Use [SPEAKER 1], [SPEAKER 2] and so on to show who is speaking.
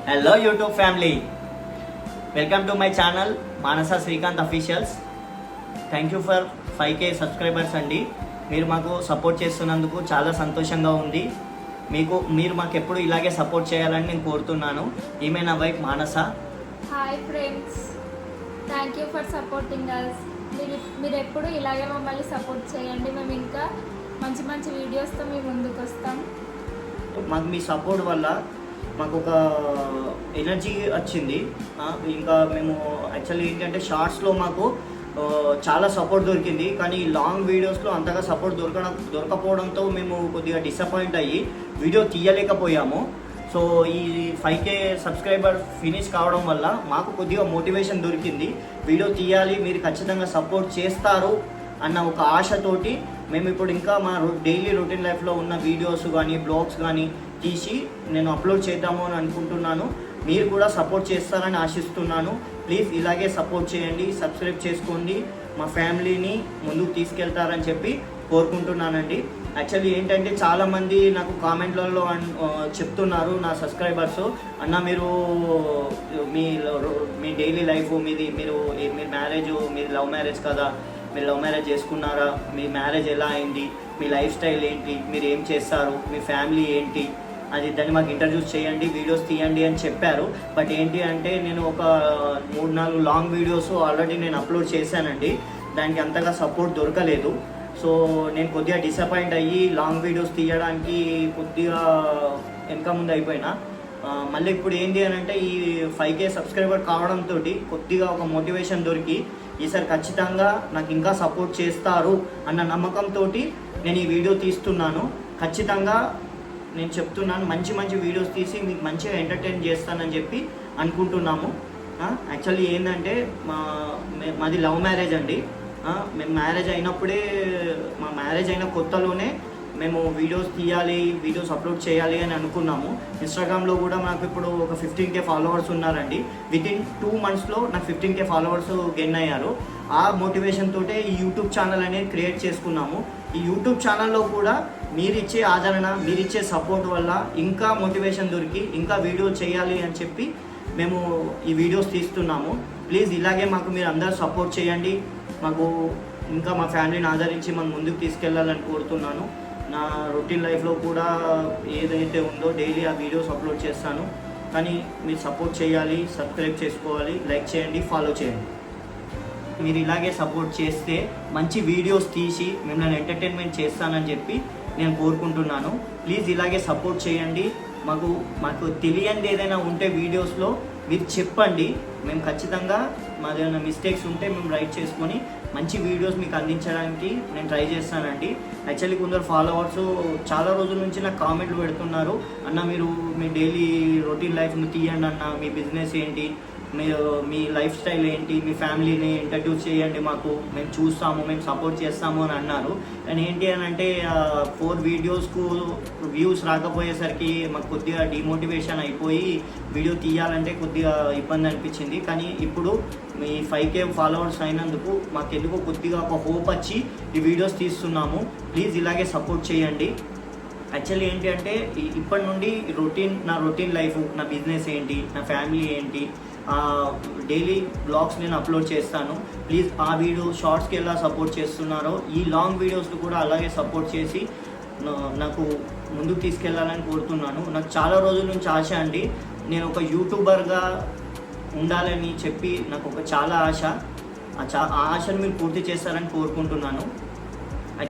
[SPEAKER 1] Hello YouTube family, welcome to my channel Manasa Srikanth officials. Thank you for 5K subscribers అండి. మీరు మాకు support చేస్తున్నందుకు చాలా సంతోషంగా ఉంది. మీరు మాకు ఎప్పుడు ఇలాగే సపోర్ట్ చేయాలని నేను కోరుతున్నాను. ఈమె నా wife Manasa.
[SPEAKER 2] Hi friends, thank you for supporting us. మీరు ఎప్పుడు ఇలాగే మమ్మల్ని సపోర్ట్ చేయండి. మేము ఇంకా మంచి మంచి వీడియోస్తో మీ ముందుకు వస్తాం.
[SPEAKER 1] మాకు మీ సపోర్ట్ వల్ల మాకు ఒక ఎనర్జీ వచ్చింది. ఇంకా మేము యాక్చువల్లీ ఏంటంటే షార్ట్స్లో మాకు చాలా సపోర్ట్ దొరికింది, కానీ లాంగ్ వీడియోస్లో అంతగా సపోర్ట్ దొరకపోవడంతో మేము కొద్దిగా డిసప్పాయింట్ అయ్యి వీడియో తీయలేకపోయాము. సో ఈ 5K సబ్స్క్రైబర్ ఫినిష్ కావడం వల్ల మాకు కొద్దిగా మోటివేషన్ దొరికింది. వీడియో తీయాలి, మీరు ఖచ్చితంగా సపోర్ట్ చేస్తారు అన్న ఒక ఆశతోటి మేము ఇప్పుడు ఇంకా మా డైలీ రొటీన్ లైఫ్లో ఉన్న వీడియోస్ కానీ బ్లాగ్స్ కానీ తీసి నేను అప్లోడ్ చేద్దాము అని అనుకుంటున్నాను. మీరు కూడా సపోర్ట్ చేస్తారని ఆశిస్తున్నాను. ప్లీజ్ ఇలాగే సపోర్ట్ చేయండి, సబ్స్క్రైబ్ చేసుకోండి, మా ఫ్యామిలీని ముందుకు తీసుకెళ్తారని చెప్పి కోరుకుంటున్నానండి. యాక్చువల్లీ ఏంటంటే చాలామంది నాకు కామెంట్లలో చెప్తున్నారు నా సబ్స్క్రైబర్స్, అన్న మీరు మీ డైలీ లైఫ్ మీరు మీది లవ్ మ్యారేజ్ కదా, మీరు లవ్ మ్యారేజ్ చేసుకున్నారా, మీ మ్యారేజ్ ఎలా అయింది, మీ లైఫ్ స్టైల్ ఏంటి, మీరు ఏం చేస్తారు, మీ ఫ్యామిలీ ఏంటి, దాన్ని మాకు ఇంట్రడ్యూస్ చేయండి, వీడియోస్ తీయండి అని చెప్పారు. బట్ ఏంటి అంటే నేను ఒక 3-4 లాంగ్ వీడియోస్ ఆల్రెడీ నేను అప్లోడ్ చేశానండి. దానికి అంతగా సపోర్ట్ దొరకలేదు. సో నేను కొద్దిగా డిసప్పాయింట్ అయ్యి లాంగ్ వీడియోస్ తీయడానికి కొద్దిగా వెనక ముందు అయిపోయినా. మళ్ళీ ఇప్పుడు ఏంటి అని అంటే ఈ 5K సబ్స్క్రైబర్ కావడంతో కొద్దిగా ఒక మోటివేషన్ దొరికి ఈసారి ఖచ్చితంగా నాకు ఇంకా సపోర్ట్ చేస్తారు అన్న నమ్మకంతో నేను ఈ వీడియో తీస్తున్నాను. ఖచ్చితంగా నేను చెప్తున్నాను, మంచి మంచి వీడియోస్ తీసి మీకు మంచిగా ఎంటర్టైన్ చేస్తానని చెప్పి అనుకుంటున్నాము. యాక్చువల్లీ ఏంటంటే మాది లవ్ మ్యారేజ్ అండి. మేము మ్యారేజ్ అయిన కొత్తలోనే మేము వీడియోస్ తీయాలి, వీడియోస్ అప్లోడ్ చేయాలి అని అనుకున్నాము. ఇన్స్టాగ్రామ్లో కూడా నాకు ఇప్పుడు ఒక 15K ఫాలోవర్స్ ఉన్నారండి. వితిన్ 2 monthsలో నాకు 15K ఫాలోవర్స్ గెయిన్ అయ్యారు. ఆ మోటివేషన్ తోటే ఈ యూట్యూబ్ ఛానల్ అనేది క్రియేట్ చేసుకున్నాము. ఈ యూట్యూబ్ ఛానల్లో కూడా మీరిచ్చే ఆదరణ, మీరిచ్చే సపోర్ట్ వల్ల ఇంకా మోటివేషన్ దొరికి ఇంకా వీడియో చేయాలి అని చెప్పి మేము ఈ వీడియోస్ తీస్తున్నాము. ప్లీజ్ ఇలాగే మాకు మీరు అందరూ సపోర్ట్ చేయండి. మాకు ఇంకా మా ఫ్యామిలీని ఆదరించి మనం ముందుకు తీసుకెళ్ళాలని కోరుతున్నాను. నా రొటీన్ లైఫ్లో కూడా ఏదైతే ఉందో డైలీ ఆ వీడియోస్ అప్లోడ్ చేస్తాను. కానీ మీరు సపోర్ట్ చేయాలి, సబ్స్క్రైబ్ చేసుకోవాలి, లైక్ చేయండి, ఫాలో చేయండి. మీరు ఇలాగే సపోర్ట్ చేస్తే మంచి వీడియోస్ తీసి మిమ్మల్ని ఎంటర్టైన్మెంట్ చేస్తానని చెప్పి నేను కోరుకుంటున్నాను. ప్లీజ్ ఇలాగే సపోర్ట్ చేయండి. మాకు తెలియంది ఏదైనా ఉంటే వీడియోస్లో మీరు చెప్పండి. మేము ఖచ్చితంగా మాది ఏమైనా మిస్టేక్స్ ఉంటే మేము రైట్ చేసుకొని మంచి వీడియోస్ మీకు అందించడానికి నేను ట్రై చేస్తానండి. యాక్చువల్లీ కొందరు ఫాలోవర్స్ చాలా రోజుల నుంచి నాకు కామెంట్లు పెడుతున్నారు, అన్న మీరు మీ డైలీ రొటీన్ లైఫ్ని తీయండి అన్న, మీ బిజినెస్ ఏంటి, మీ లైఫ్ స్టైల్ ఏంటి, మీ ఫ్యామిలీని ఇంట్రడ్యూస్ చేయండి, మాకు మేము చూస్తాము, మేము సపోర్ట్ చేస్తాము అని అన్నారు. కానీ ఏంటి అని అంటే 4 వీడియోస్కు వ్యూస్ రాకపోయేసరికి మాకు కొద్దిగా డిమోటివేషన్ అయిపోయి వీడియో తీయాలంటే కొద్దిగా ఇబ్బంది అనిపించింది. కానీ ఇప్పుడు మీ 5K ఫాలోవర్స్ అయినందుకు మాకెందుకు కొద్దిగా ఒక హోప్ వచ్చి ఈ వీడియోస్ తీస్తున్నాము. ప్లీజ్ ఇలాగే సపోర్ట్ చేయండి. యాక్చువల్లీ ఏంటి అంటే ఇప్పటి నుండి నా రొటీన్ లైఫ్, నా బిజినెస్ ఏంటి, నా ఫ్యామిలీ ఏంటి, డైలీ బ్లాగ్స్ నేను అప్లోడ్ చేస్తాను. ప్లీజ్ ఆ వీడియో షార్ట్స్కి ఎలా సపోర్ట్ చేస్తున్నారో ఈ లాంగ్ వీడియోస్ని కూడా అలాగే సపోర్ట్ చేసి నాకు ముందుకు తీసుకెళ్లాలని కోరుతున్నాను. నాకు చాలా రోజుల నుంచి ఆశ అండి, నేను ఒక యూట్యూబర్గా ఉండాలని చెప్పి నాకు చాలా ఆశ. ఆ ఆశను మీరు పూర్తి చేస్తారని కోరుకుంటున్నాను.